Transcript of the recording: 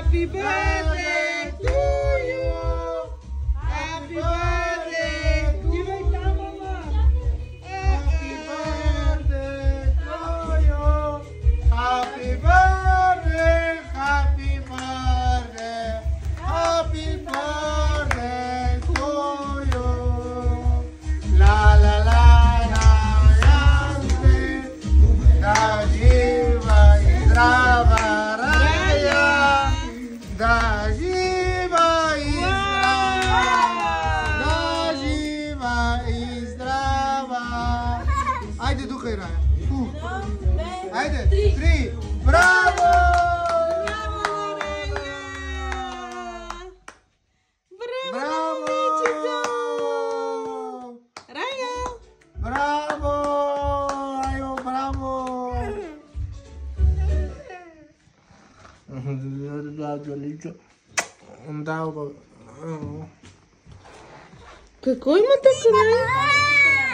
Happy birthday to you. Happy birthday to you. Happy birthday to you. Happy birthday, happy birthday, happy birthday to you. La la la la, Yansy, Dajiva Izdrava Raya, Dajiva Izdrava. Haydi Dukhira. Haydi. 3. Bravo! Bravo, Raya. Bravo! Ayo, bravo! Какой мотоцикл?